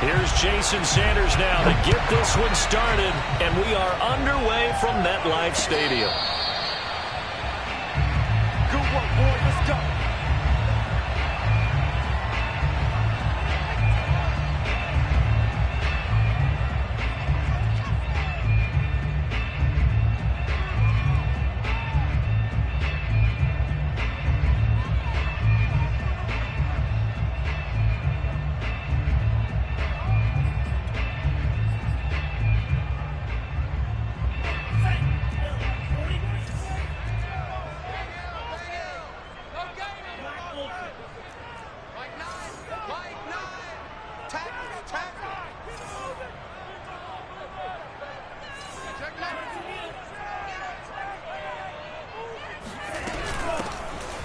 Here's Jason Sanders now to get this one started, and we are underway from MetLife Stadium. Good work, boy. Let's go.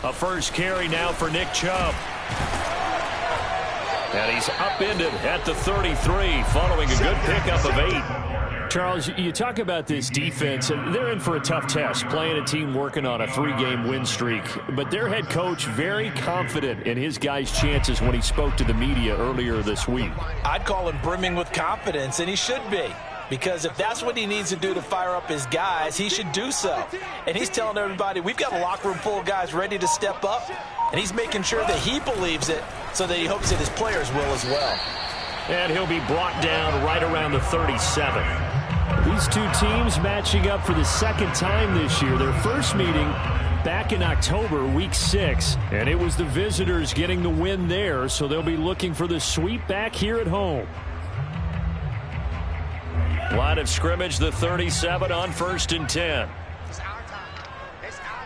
A first carry now for Nick Chubb. And he's upended at the 33 following a good pickup of 8. Charles, you talk about this defense, and they're in for a tough test, playing a team working on a 3-game win streak. But their head coach very confident in his guys' chances when he spoke to the media earlier this week. I'd call him brimming with confidence, and he should be. Because if that's what he needs to do to fire up his guys, he should do so. And he's telling everybody, we've got a locker room full of guys ready to step up. And he's making sure that he believes it so that he hopes that his players will as well. And he'll be brought down right around the 37. These two teams matching up for the second time this year. Their first meeting back in October, week 6. And it was the visitors getting the win there, so they'll be looking for the sweep back here at home. Line of scrimmage, the 37 on 1st and 10. It's our time. It's our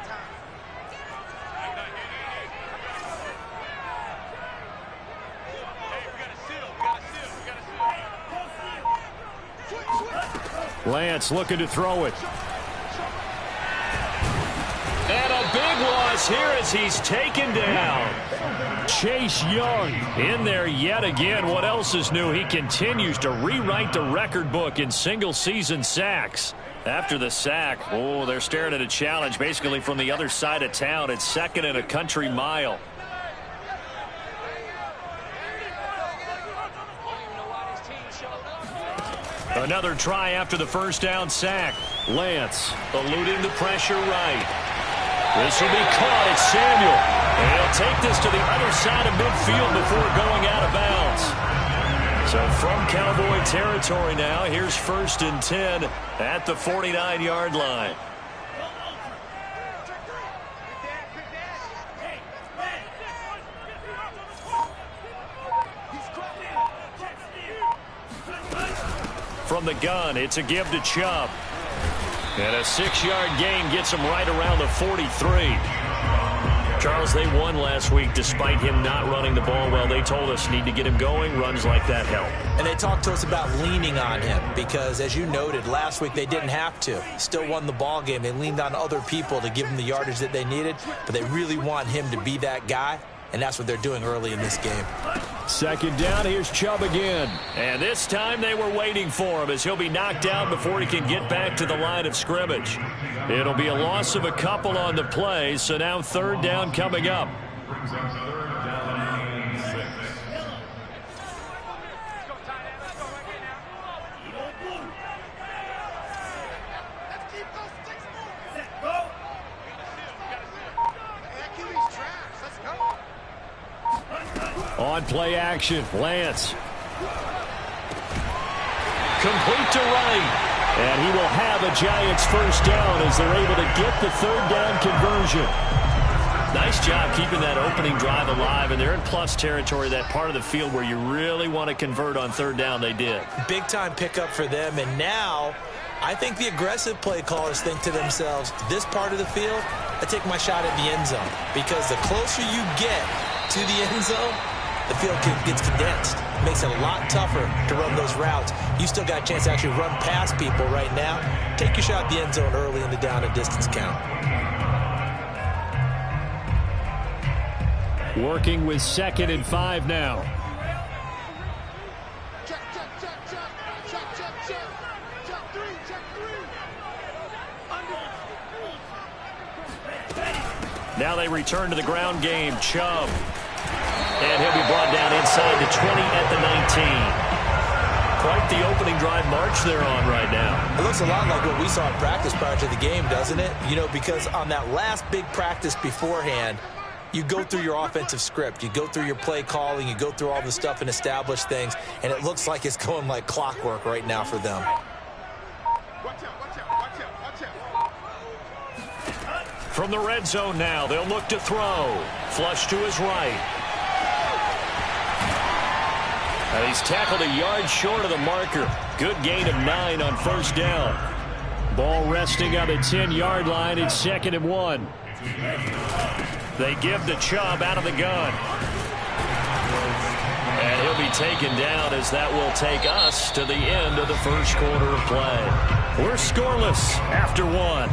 time. Lance looking to throw it. And a big loss here as he's taken down. Chase Young In there yet again. What else is new? He continues to rewrite the record book in single-season sacks. After the sack, oh, they're staring at a challenge basically from the other side of town. It's 2nd and a country mile. Another try after the first down sack. Lance eluding the pressure right. This will be caught. It's Samuel. And he'll take this to the other side of midfield before going out of bounds. So from Cowboy territory now, here's 1st and 10 at the 49-yard line. From the gun, it's a give to Chubb. And a 6-yard gain gets him right around the 43. Charles, they won last week despite him not running the ball well. They told us need to get him going. Runs like that help. And they talked to us about leaning on him because, as you noted, last week they didn't have to. Still won the ball game. They leaned on other people to give them the yardage that they needed, but they really want him to be that guy, and that's what they're doing early in this game. 2nd down, here's Chubb again. And this time they were waiting for him as he'll be knocked down before he can get back to the line of scrimmage. It'll be a loss of a couple on the play, so now 3rd down coming up. On play action, Lance. Complete to right. And he will have a Giants first down as they're able to get the 3rd down conversion. Nice job keeping that opening drive alive, and they're in plus territory, that part of the field where you really want to convert on 3rd down. They did. Big time pickup for them, and now I think the aggressive play callers think to themselves, this part of the field, I take my shot at the end zone, because the closer you get to the end zone, the field gets condensed. It makes it a lot tougher to run those routes. You still got a chance to actually run past people right now. Take your shot at the end zone early in the down and distance count. Working with 2nd and 5 now. Now they return to the ground game. Chubb. And he'll be brought down inside the 20 at the 19. quite the opening drive march they're on right now. It looks a lot like what we saw in practice prior to the game, doesn't it? You know, because on that last big practice beforehand, you go through your offensive script. You go through your play calling. You go through all the stuff and establish things. And it looks like it's going like clockwork right now for them. From the red zone now, they'll look to throw. Flush to his right. And he's tackled a yard short of the marker. Good gain of 9 on first down. Ball resting on the 10-yard line. It's 2nd and 1. They give the Chubb out of the gun. And he'll be taken down as that will take us to the end of the first quarter of play. We're scoreless after 1.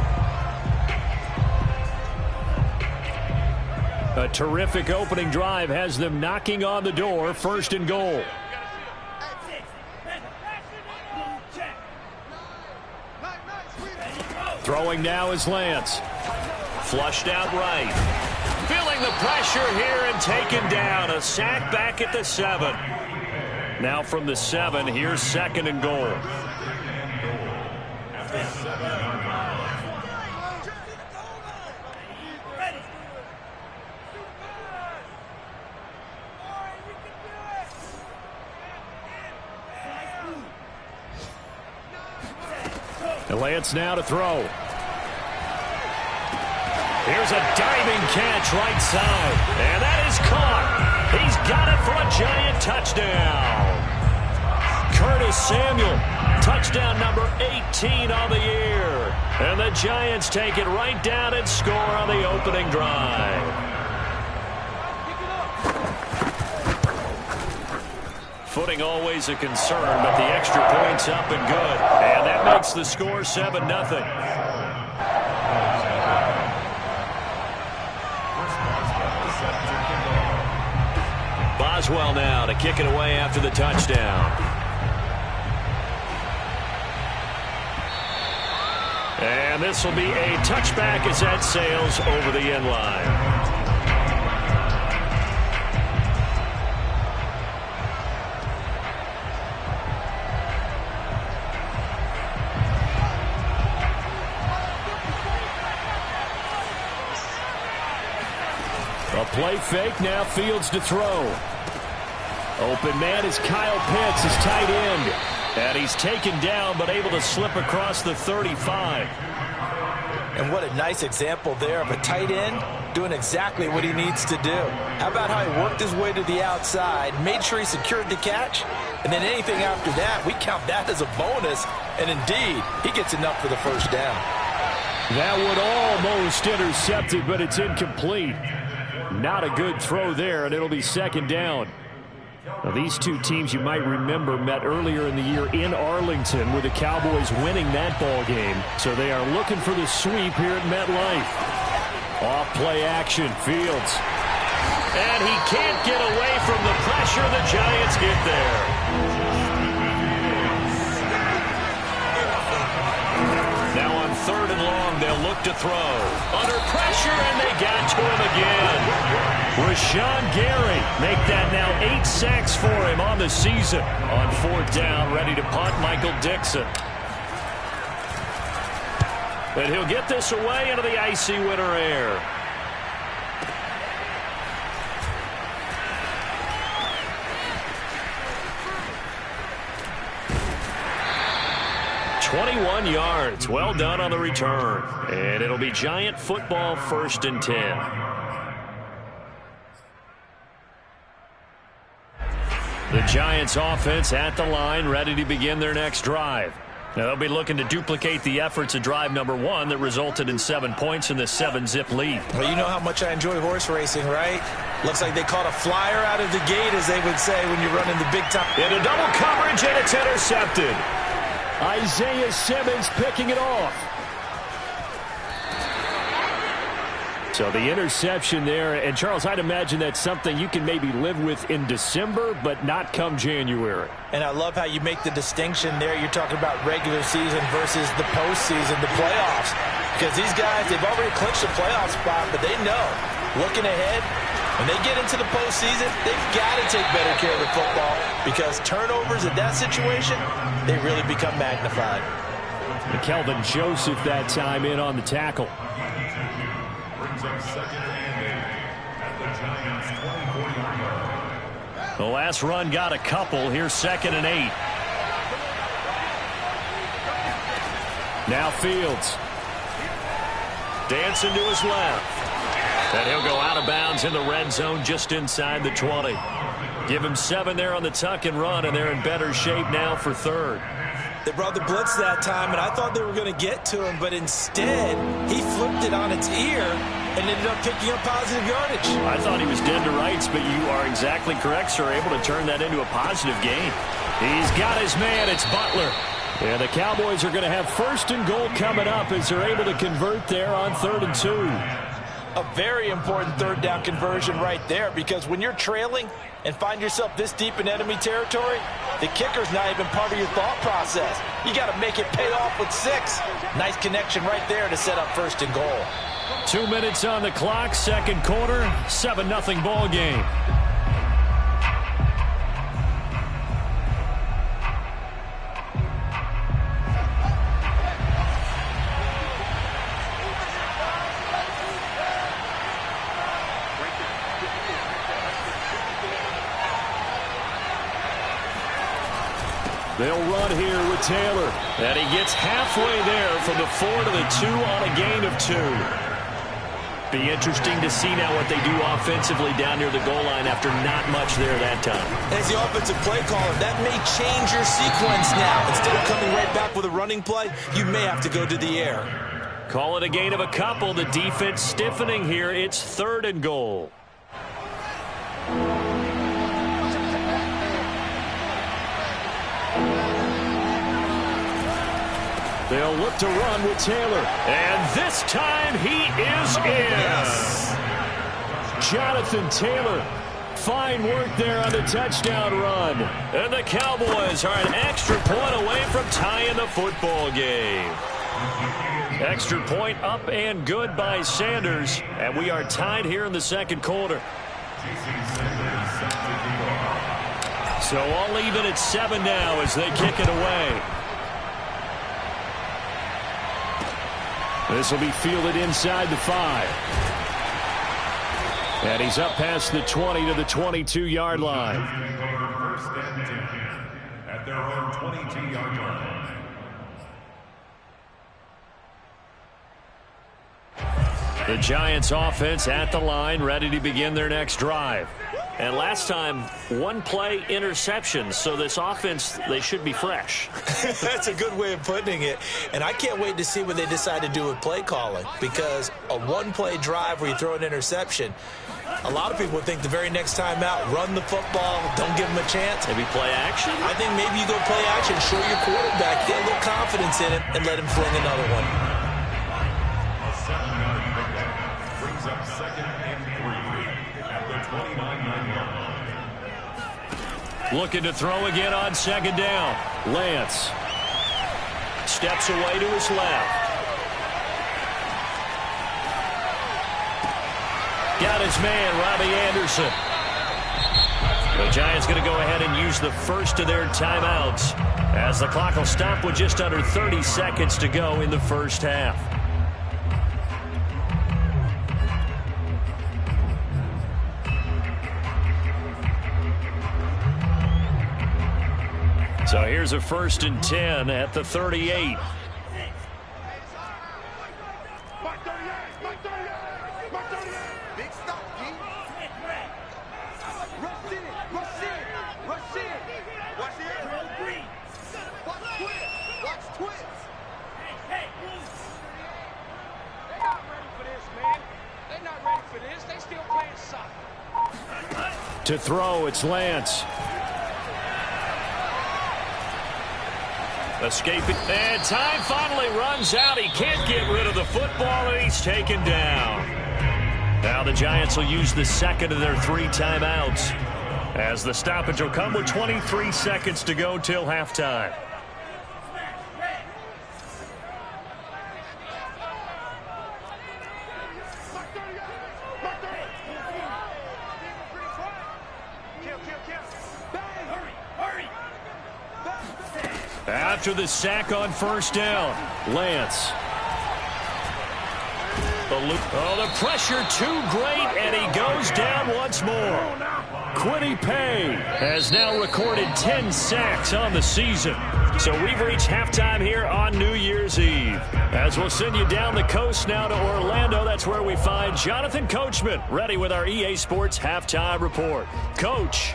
A terrific opening drive has them knocking on the door. 1st and goal. Throwing now is Lance. Flushed out right. Feeling the pressure here and taken down. A sack back at the 7. Now from the 7, here's 2nd and goal. And Lance now to throw. Here's a diving catch right side. And that is caught. He's got it for a Giant touchdown. Curtis Samuel, touchdown number 18 on the year. And the Giants take it right down and score on the opening drive. Footing always a concern, but the extra point's up and good. And that makes the score 7-0. Boswell now to kick it away after the touchdown. And this will be a touchback as that sails over the end line. A play fake, now Fields to throw. Open man is Kyle Pitts, his tight end. And he's taken down, but able to slip across the 35. And what a nice example there of a tight end doing exactly what he needs to do. How about how he worked his way to the outside, made sure he secured the catch, and then anything after that, we count that as a bonus. And indeed, he gets enough for the first down. That would almost intercept it, but it's incomplete. Not a good throw there, and it'll be 2nd down. Now, these two teams, you might remember, met earlier in the year in Arlington with the Cowboys winning that ball game. So they are looking for the sweep here at MetLife. Off play action, Fields. And he can't get away from the pressure. The Giants get there. Now on 3rd and long, they'll look to throw. Under pressure, and they got to him again. Rashawn Gary make that now 8 sacks for him on the season. On 4th down, ready to punt, Michael Dixon. And he'll get this away into the icy winter air. "21 yards. Well done on the return. And it'll be Giant football, 1st and 10. The Giants offense at the line, ready to begin their next drive. Now they'll be looking to duplicate the efforts of drive number 1 that resulted in 7 points in the 7-zip lead. Well, you know how much I enjoy horse racing, right? Looks like they caught a flyer out of the gate, as they would say when you're running the big time. Into double coverage, and it's intercepted. Isaiah Simmons picking it off. So the interception there, and Charles, I'd imagine that's something you can maybe live with in December, but not come January. And I love how you make the distinction there. You're talking about regular season versus the postseason, the playoffs. Because these guys, they've already clinched a playoff spot, but they know, looking ahead, When they get into the postseason, they've got to take better care of the football because turnovers in that situation, they really become magnified. And Kelvin Joseph that time in on the tackle. The last run got a couple. Here's 2nd and 8. Now Fields. Dancing to his left. And he'll go out of bounds in the red zone just inside the 20. Give him 7 there on the tuck and run, and they're in better shape now for 3rd. They brought the blitz that time, and I thought they were going to get to him, but instead he flipped it on its ear and ended up picking up positive yardage. I thought he was dead to rights, but you are exactly correct, sir. Able to turn that into a positive gain. He's got his man. It's Butler. And the Cowboys are going to have 1st and goal coming up as they're able to convert there on 3rd and 2. A very important 3rd down conversion right there, because when you're trailing and find yourself this deep in enemy territory, the kicker's not even part of your thought process. You got to make it pay off with 6. Nice connection right there to set up 1st and goal. 2 minutes on the clock, 2nd quarter, 7-0 ball game. They'll run here with Taylor. And he gets halfway there from the 4 to the 2 on a gain of 2. Be interesting to see now what they do offensively down near the goal line after not much there that time. As the offensive play caller, that may change your sequence now. Instead of coming right back with a running play, you may have to go to the air. Call it a gain of a couple. The defense stiffening here. It's 3rd and goal. They'll look to run with Taylor. And this time he is in. Yes. Jonathan Taylor. Fine work there on the touchdown run. And the Cowboys are an extra point away from tying the football game. Extra point up and good by Sanders. And we are tied here in the 2nd quarter. So all even at 7 now as they kick it away. This will be fielded inside the 5. And he's up past the 20 to the 22-yard line. 1st and 10 at their own 22-yard line. The Giants offense at the line, ready to begin their next drive. And last time, 1-play interception. So this offense, they should be fresh. That's a good way of putting it. And I can't wait to see what they decide to do with play calling. Because a 1-play drive where you throw an interception, a lot of people think the very next time out, run the football, don't give them a chance. Maybe play action? I think maybe you go play action, show your quarterback, get a little confidence in him, and let him fling another one. A 7-yard pickup brings up 2nd and 3 at the 29-yard line. Looking to throw again on 2nd down. Lance steps away to his left. Got his man, Robbie Anderson. The Giants going to go ahead and use the first of their timeouts as the clock will stop with just under 30 seconds to go in the first half. So here's a 1st and 10 at the 38. Big stop, G. Rush in, rush in, rush in. Watch the air. Watch twist, watch twist. They're not ready for this, man. They're not ready for this. They still playing soccer. To throw, it's Lance. Escaping, and time finally runs out. He can't get rid of the football, and he's taken down. Now the Giants will use the 2nd of their 3 timeouts as the stoppage will come with 23 seconds to go till halftime. After the sack on first down, Lance. Oh, the pressure too great, and he goes down once more. Kwity Paye has now recorded 10 sacks on the season. So we've reached halftime here on New Year's Eve. As we'll send you down the coast now to Orlando, that's where we find Jonathan Coachman, ready with our EA Sports Halftime Report. Coach.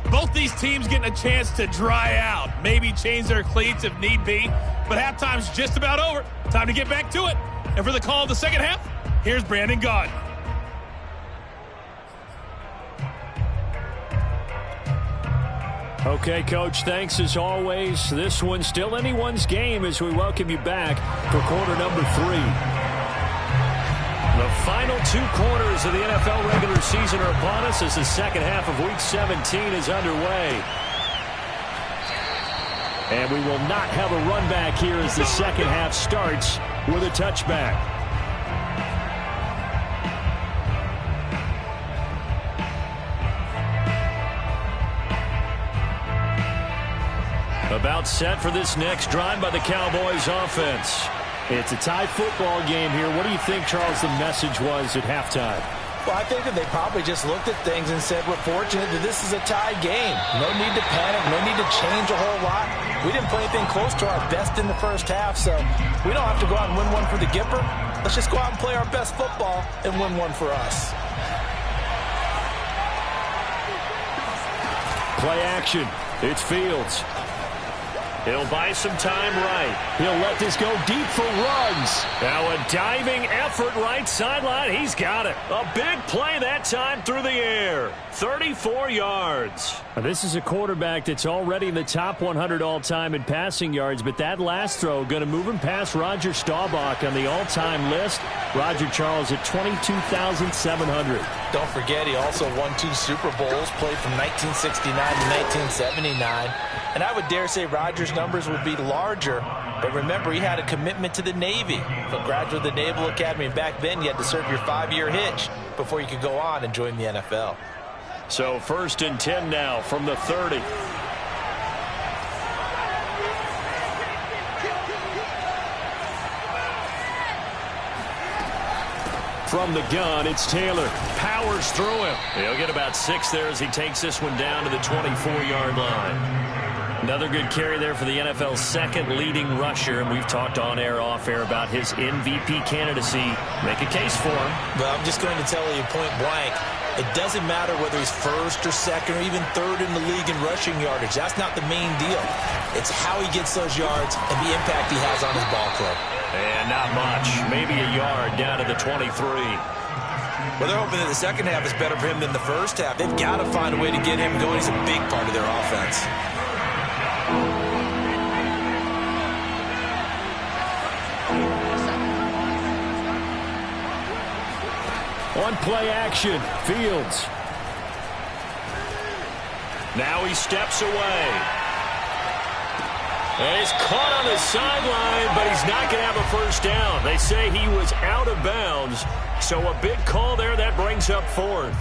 Both these teams getting a chance to dry out, maybe change their cleats if need be, but halftime's just about over. Time to get back to it. And for the call of the second half, here's Brandon Gaudin. Okay, Coach, thanks as always. This one's still anyone's game as we welcome you back for quarter number 3. The final 2 quarters of the NFL regular season are upon us as the second half of Week 17 is underway. And we will not have a run back here as the second half starts with a touchback. About set for this next drive by the Cowboys offense. It's a tie football game here. What do you think, Charles, the message was at halftime? Well, I think that they probably just looked at things and said, we're fortunate that this is a tie game. No need to panic, no need to change a whole lot. We didn't play anything close to our best in the first half, so we don't have to go out and win one for the Gipper. Let's just go out and play our best football and win one for us. Play action. It's Fields. He'll buy some time right. He'll let this go deep for Ruggs. Now a diving effort right sideline. He's got it. A big play that time through the air. 34 yards. Now this is a quarterback that's already in the top 100 all-time in passing yards, but that last throw going to move him past Roger Staubach on the all-time list. Roger Charles at 22,700. Don't forget, he also won 2 Super Bowls, played from 1969 to 1979. And I would dare say Rodgers' numbers would be larger. But remember, he had a commitment to the Navy. A graduate of the Naval Academy. And back then, you had to serve your 5-year hitch before you could go on and join the NFL. So 1st and 10 now from the 30. From the gun, it's Taylor. Powers through him. He'll get about 6 there as he takes this one down to the 24-yard line. Another good carry there for the NFL's second leading rusher, and we've talked on air, off air about his MVP candidacy. Make a case for him. Well, I'm just going to tell you point blank, it doesn't matter whether he's 1st or 2nd or even 3rd in the league in rushing yardage. That's not the main deal. It's how he gets those yards and the impact he has on his ball club. And not much. Maybe a yard down to the 23. Well, they're hoping that the second half is better for him than the first half. They've got to find a way to get him going. He's a big part of their offense. On play action, Fields. Now he steps away. And he's caught on the sideline, but he's not going to have a first down. They say he was out of bounds, so a big call there that brings up 4th.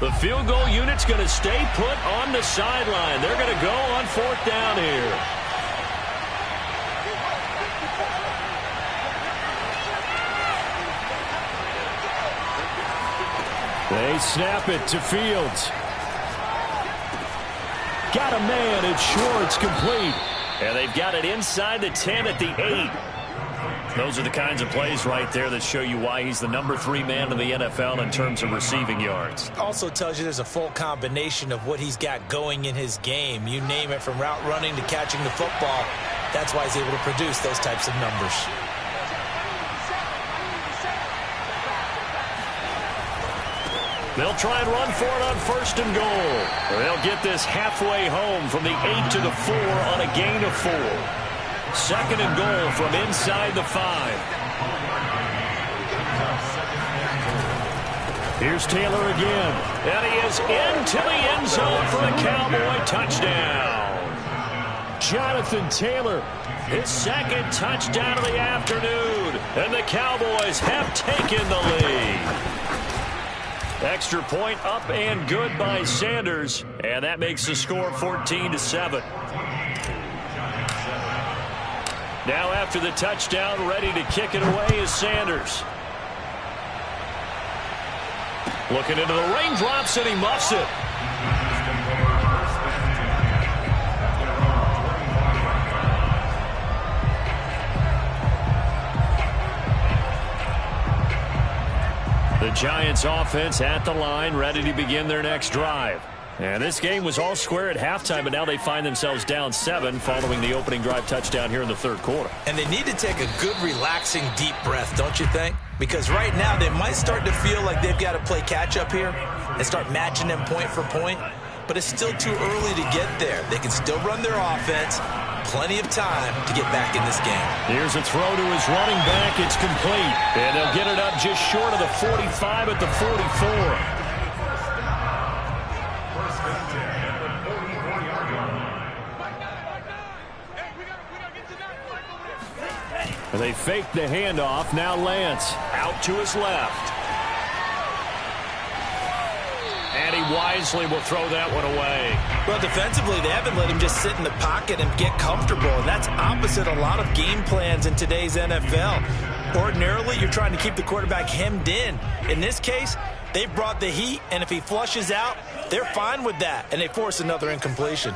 The field goal unit's going to stay put on the sideline. They're going to go on 4th down here. They snap it to Fields. Got a man, it's Schwartz, complete. And they've got it inside the 10 at the 8. Those are the kinds of plays right there that show you why he's the number 3 man in the NFL in terms of receiving yards. Also tells you there's a full combination of what he's got going in his game. You name it, from route running to catching the football. That's why he's able to produce those types of numbers. They'll try and run for it on 1st and goal. They'll get this halfway home from the 8 to the 4 on a gain of 4. 2nd and goal from inside the 5. Here's Taylor again. And he is into the end zone for the Cowboy touchdown. Jonathan Taylor, his second touchdown of the afternoon. And the Cowboys have taken the lead. Extra point up and good by Sanders. And that makes the score 14-7. Now after the touchdown, ready to kick it away is Sanders. Looking into the raindrops, and he muffs it. The Giants offense at the line, ready to begin their next drive. And this game was all square at halftime, but now they find themselves down 7 following the opening drive touchdown here in the third quarter. And they need to take a good, relaxing, deep breath, don't you think? Because right now they might start to feel like they've got to play catch-up here and start matching them point for point. But it's still too early to get there. They can still run their offense. Plenty of time to get back in this game. Here's a throw to his running back. It's complete. And they'll get it up just short of the 45 at the 44. And they fake the handoff. Now Lance out to his left. And he wisely will throw that one away. Well, defensively, they haven't let him just sit in the pocket and get comfortable. And that's opposite a lot of game plans in today's NFL. Ordinarily, you're trying to keep the quarterback hemmed in. In this case, they've brought the heat, and if he flushes out, they're fine with that, and they force another incompletion.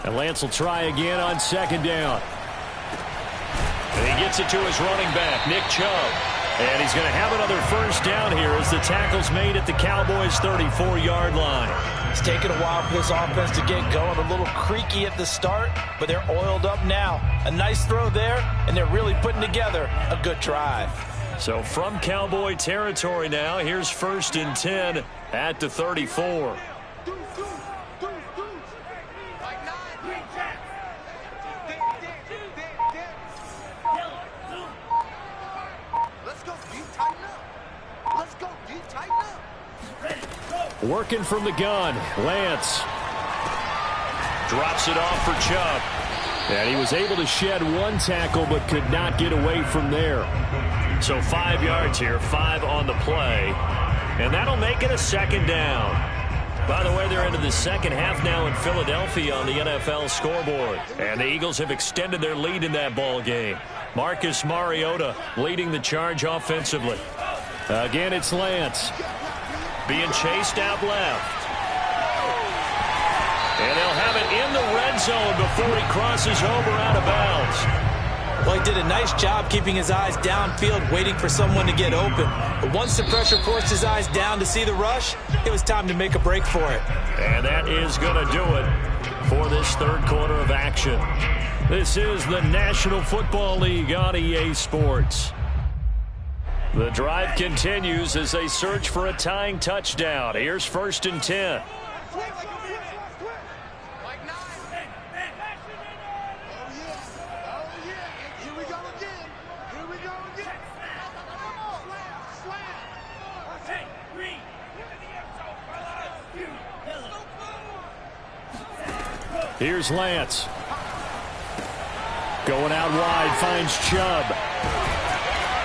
And Lance will try again on second down. And he gets it to his running back, Nick Chubb. And he's going to have another first down here as the tackle's made at the Cowboys' 34-yard line. It's taken a while for this offense to get going. A little creaky at the start, but they're oiled up now. A nice throw there, and they're really putting together a good drive. So from Cowboy territory now, here's 1st and 10 at the 34. Working from the gun, Lance drops it off for Chubb. And he was able to shed one tackle but could not get away from there. So 5 yards here, 5 on the play. And that'll make it a second down. By the way, they're into the second half now in Philadelphia on the NFL scoreboard. And the Eagles have extended their lead in that ball game. Marcus Mariota leading the charge offensively. Again, it's Lance. Being chased out left. And they'll have it in the red zone before he crosses over out of bounds. Well, he did a nice job keeping his eyes downfield, waiting for someone to get open. But once the pressure forced his eyes down to see the rush, it was time to make a break for it. And that is going to do it for this third quarter of action. This is the National Football League on EA Sports. The drive continues as they search for a tying touchdown. Here's 1st and 10. Here's Lance. Going out wide, finds Chubb.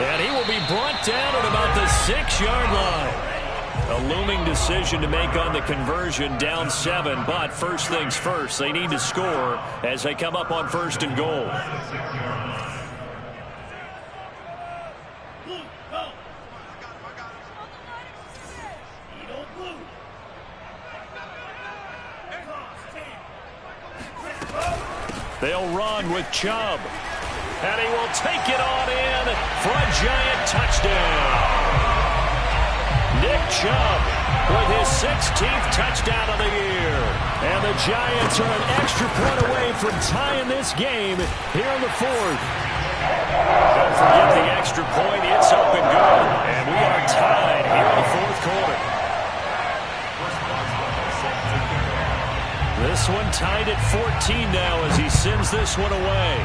And he will be brought down at about the 6-yard line. A looming decision to make on the conversion, down 7. But first things first, they need to score as they come up on 1st and goal. They'll run with Chubb. And he will take it on in for a giant touchdown. Nick Chubb with his 16th touchdown of the year. And the Giants are an extra point away from tying this game here in the 4th. Don't forget the extra point. It's up and good. And we are tied here in the 4th quarter. This one tied at 14 now as he sends this one away.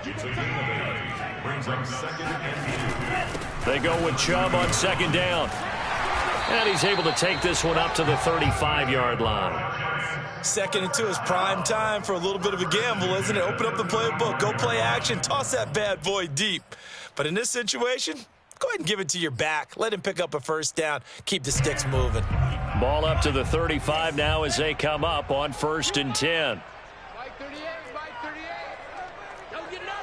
It's a gain of 8. Brings up 2nd and 2. They go with Chubb on 2nd down. And he's able to take this one up to the 35-yard line. 2nd and 2 is prime time for a little bit of a gamble, isn't it? Open up the playbook, go play action, toss that bad boy deep. But in this situation, go ahead and give it to your back. Let him pick up a 1st down. Keep the sticks moving. Ball up to the 35 now as they come up on 1st and 10. Mike 38, Mike 38. Don't get nervous.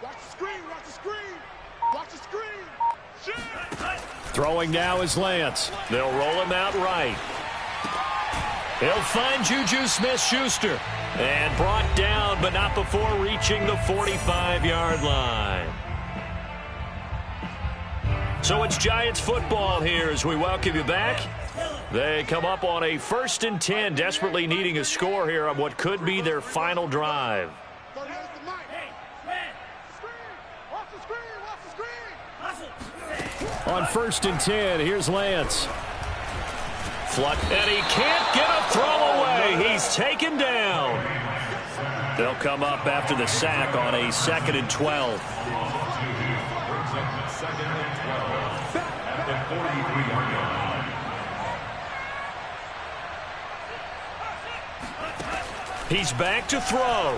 Watch the screen, watch the screen. Watch the screen. Shoot. Throwing now is Lance. They'll roll him out right. He'll find Juju Smith-Schuster. And brought down, but not before reaching the 45-yard line. So it's Giants football here as we welcome you back. They come up on a 1st and 10, desperately needing a score here on what could be their final drive. On 1st and 10, here's Lance. And he can't get a throw away. He's taken down. They'll come up after the sack on a 2nd and 12. He's back to throw.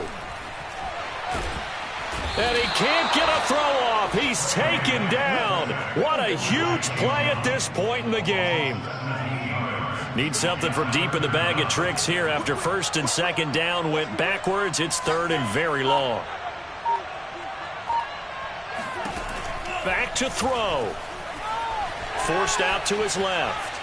And he can't get a throw off. He's taken down. What a huge play at this point in the game. Need something from deep in the bag of tricks here after 1st and 2nd down went backwards. It's 3rd and very long. Back to throw. Forced out to his left.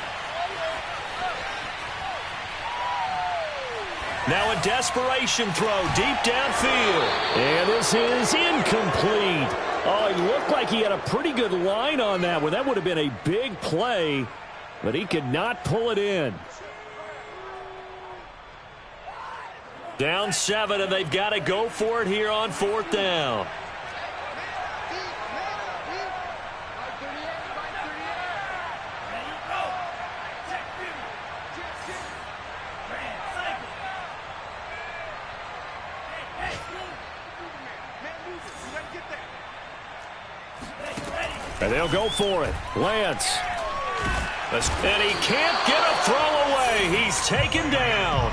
Now a desperation throw deep downfield. And this is incomplete. Oh, he looked like he had a pretty good line on that one. That would have been a big play, but he could not pull it in. Down 7, and they've got to go for it here on 4th down. And they'll go for it. Lance. And he can't get a throw away. He's taken down.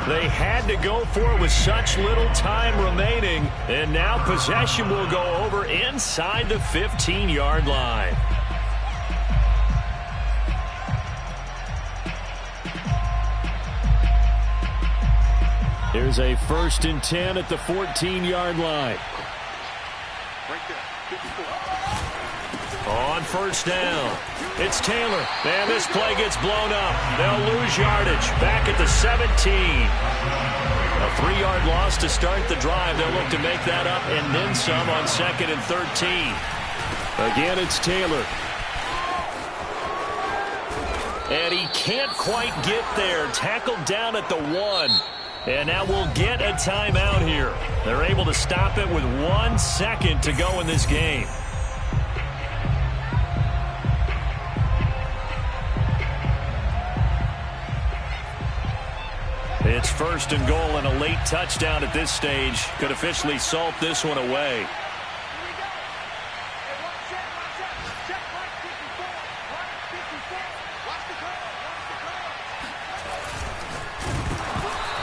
They had to go for it with such little time remaining. And now possession will go over inside the 15-yard line. Here's a 1st and 10 at the 14-yard line. On 1st down, it's Taylor. And this play gets blown up. They'll lose yardage. Back at the 17. A 3-yard loss to start the drive. They'll look to make that up and then some on 2nd and 13. Again, it's Taylor. And he can't quite get there. Tackled down at the 1. And now we'll get a timeout here. They're able to stop it with 1 second to go in this game. It's 1st and goal, and a late touchdown at this stage could officially salt this one away.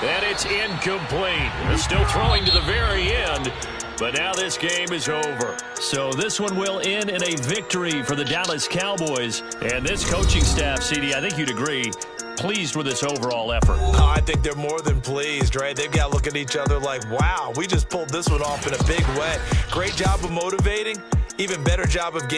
And it's incomplete. They're still throwing to the very end, but now this game is over. So this one will end in a victory for the Dallas Cowboys. And this coaching staff, CD, I think you'd agree, pleased with this overall effort. Oh, I think they're more than pleased, right? They've got to look at each other like, wow, we just pulled this one off in a big way. Great job of motivating, even better job of